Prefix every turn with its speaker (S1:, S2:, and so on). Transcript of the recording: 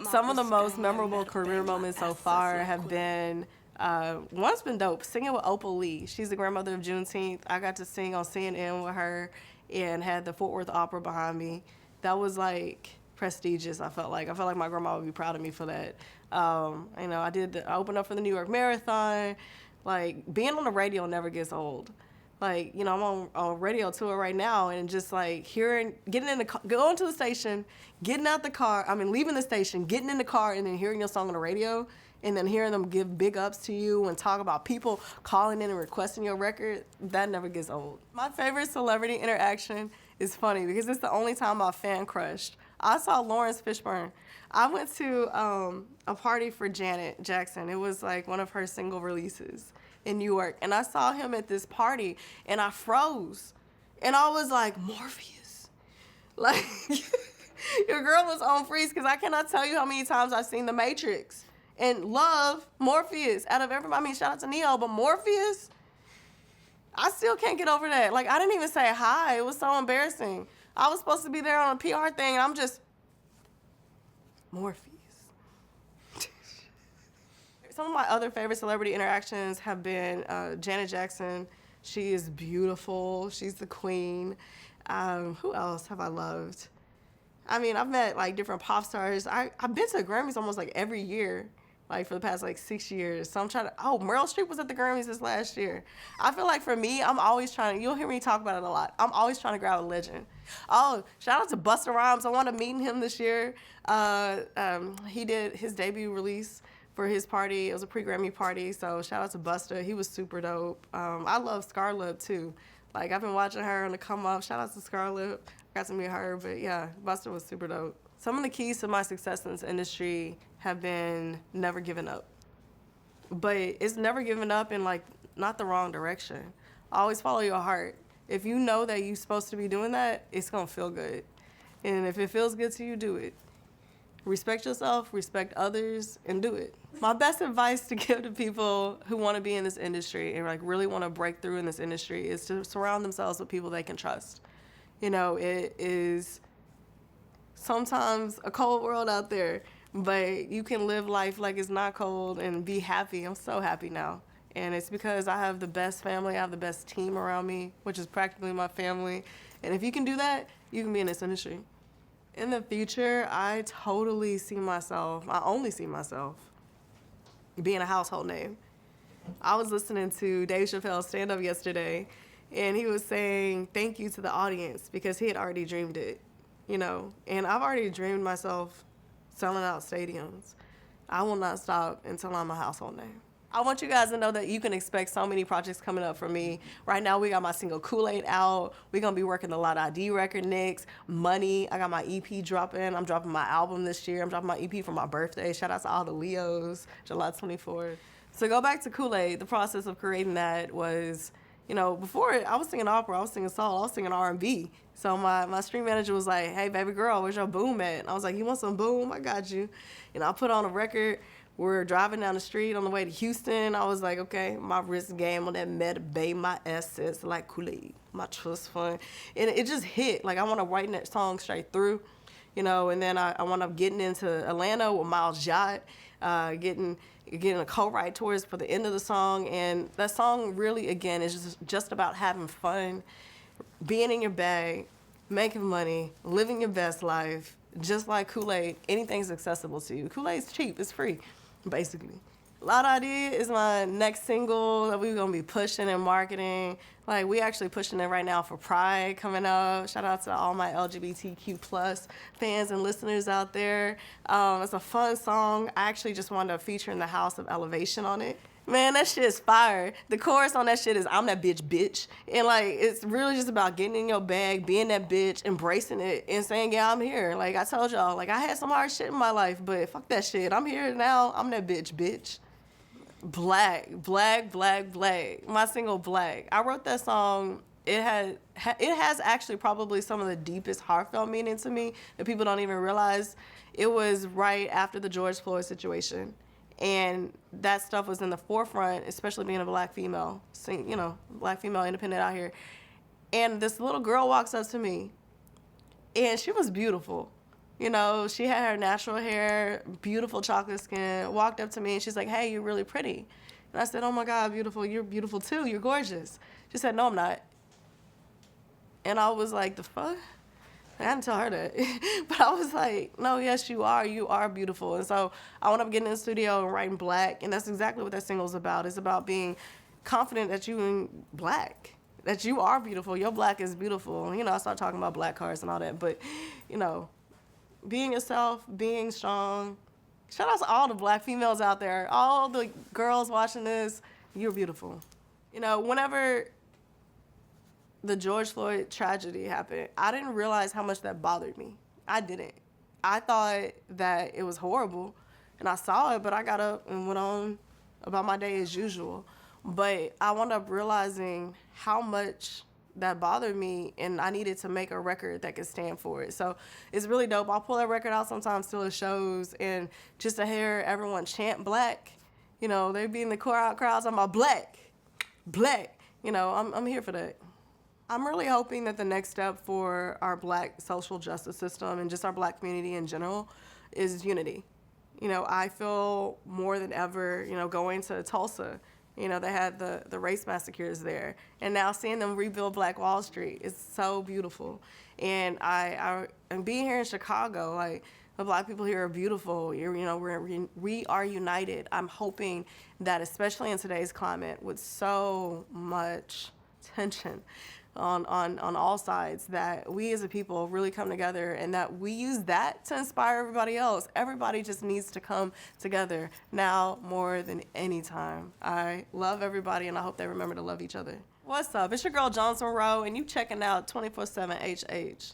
S1: Some of the most memorable career moments so far have been, one's been dope, singing with Opal Lee. She's the grandmother of Juneteenth. I got to sing on CNN with her and had the Fort Worth Opera behind me. That was like prestigious, I felt like my grandma would be proud of me for that. I opened up for the New York Marathon. Like, being on the radio never gets old. Like, I'm on radio tour right now, and just like going to the station, getting out the car, leaving the station, getting in the car, and then hearing your song on the radio, and then hearing them give big ups to you and talk about people calling in and requesting your record, that never gets old. My favorite celebrity interaction is funny because it's the only time I fan crushed. I saw Lawrence Fishburne. I went to a party for Janet Jackson. It was like one of her single releases in New York, and I saw him at this party, and I froze, and I was like, Morpheus, like, your girl was on freeze, because I cannot tell you how many times I've seen The Matrix and love Morpheus out of everybody. Shout out to Neo, but Morpheus, I still can't get over that. Like, I didn't even say hi. It was so embarrassing. I was supposed to be there on a PR thing, and I'm just, Morpheus. Some of my other favorite celebrity interactions have been Janet Jackson. She is beautiful. She's the queen. Who else have I loved? I've met like different pop stars. I've been to the Grammys almost like every year, like for the past like 6 years. So I'm trying to, Meryl Streep was at the Grammys this last year. I feel like for me, I'm always trying, you'll hear me talk about it a lot. I'm always trying to grab a legend. Oh, shout out to Busta Rhymes. I want to meet him this year. He did his debut release for his party. It was a pre-Grammy party, so shout out to Busta. He was super dope. I love Scarlett too. Like, I've been watching her on the come up. Shout out to Scarlett. Got to meet her, but yeah, Busta was super dope. Some of the keys to my success in this industry have been never giving up. But it's never giving up in like not the wrong direction. Always follow your heart. If you know that you're supposed to be doing that, it's gonna feel good. And if it feels good to you, do it. Respect yourself, respect others, and do it. My best advice to give to people who want to be in this industry and like really want to break through in this industry is to surround themselves with people they can trust. It is sometimes a cold world out there, but you can live life like it's not cold and be happy. I'm so happy now. And it's because I have the best family, I have the best team around me, which is practically my family. And if you can do that, you can be in this industry. In the future, I totally see myself, I only see myself being a household name. I was listening to Dave Chappelle's stand-up yesterday, and he was saying thank you to the audience because he had already dreamed it, and I've already dreamed myself selling out stadiums. I will not stop until I'm a household name. I want you guys to know that you can expect so many projects coming up from me. Right now, we got my single Kool-Aid out. We're going to be working the Lot ID record next. Money. I got my EP dropping. I'm dropping my album this year. I'm dropping my EP for my birthday. Shout out to all the Leos, July 24th. So go back to Kool-Aid. The process of creating that was, before I was singing opera, I was singing soul, I was singing R&B. So my stream manager was like, hey, baby girl, where's your boom at? And I was like, you want some boom? I got you. I put on a record. We're driving down the street on the way to Houston. I was like, okay, my wrist game on that Meta Bay, my assets like Kool-Aid, my trust fund. And it just hit. Like, I want to write that song straight through, and then I wound up getting into Atlanta with Miles Jott, getting a co-write towards for the end of the song. And that song really, again, is just about having fun, being in your bag, making money, living your best life. Just like Kool-Aid, anything's accessible to you. Kool-Aid's cheap, it's free, basically. Lot ID is my next single that we're gonna be pushing and marketing. Like, we actually pushing it right now for Pride coming up. Shout out to all my LGBTQ plus fans and listeners out there. It's a fun song. I actually just wanted to feature in the House of Elevation on it. Man, that shit is fire. The chorus on that shit is, I'm that bitch. And, like, it's really just about getting in your bag, being that bitch, embracing it, and saying, yeah, I'm here. Like, I told y'all, like, I had some hard shit in my life, but fuck that shit. I'm here now. I'm that bitch. Black. My single, Black. I wrote that song. It has actually probably some of the deepest heartfelt meaning to me that people don't even realize. It was right after the George Floyd situation. And that stuff was in the forefront, especially being a black female, black female independent out here. And this little girl walks up to me, and she was beautiful. You know, she had her natural hair, beautiful chocolate skin, walked up to me and she's like, hey, you're really pretty. And I said, oh my God, beautiful. You're beautiful too. You're gorgeous. She said, no, I'm not. And I was like, the fuck? I didn't tell her that. But I was like, no, yes, you are. You are beautiful. And so I wound up getting in the studio and writing Black. And that's exactly what that single's about. It's about being confident that you Black, that you are beautiful. Your Black is beautiful. You know, I started talking about black cars and all that. But, you know, being yourself, being strong. Shout out to all the Black females out there. All the girls watching this, you're beautiful. You know, whenever the George Floyd tragedy happened, I didn't realize how much that bothered me. I didn't. I thought that it was horrible, and I saw it, but I got up and went on about my day as usual. But I wound up realizing how much that bothered me, and I needed to make a record that could stand for it. So it's really dope. I'll pull that record out sometimes till it shows, and just to hear everyone chant Black, you know, they be in the crowds talking about Black, Black. You know, I'm here for that. I'm really hoping that the next step for our Black social justice system and just our Black community in general is unity. You know, I feel more than ever, you know, going to Tulsa, you know, they had the race massacres there. And now seeing them rebuild Black Wall Street is so beautiful. And and being here in Chicago, like, the Black people here are beautiful. You know, we are united. I'm hoping that, especially in today's climate, with so much tension on all sides, that we as a people really come together and that we use that to inspire everybody else. Everybody just needs to come together now more than any time. I love everybody and I hope they remember to love each other. What's up? It's your girl Jones Monroe and you checking out 24/7 HH.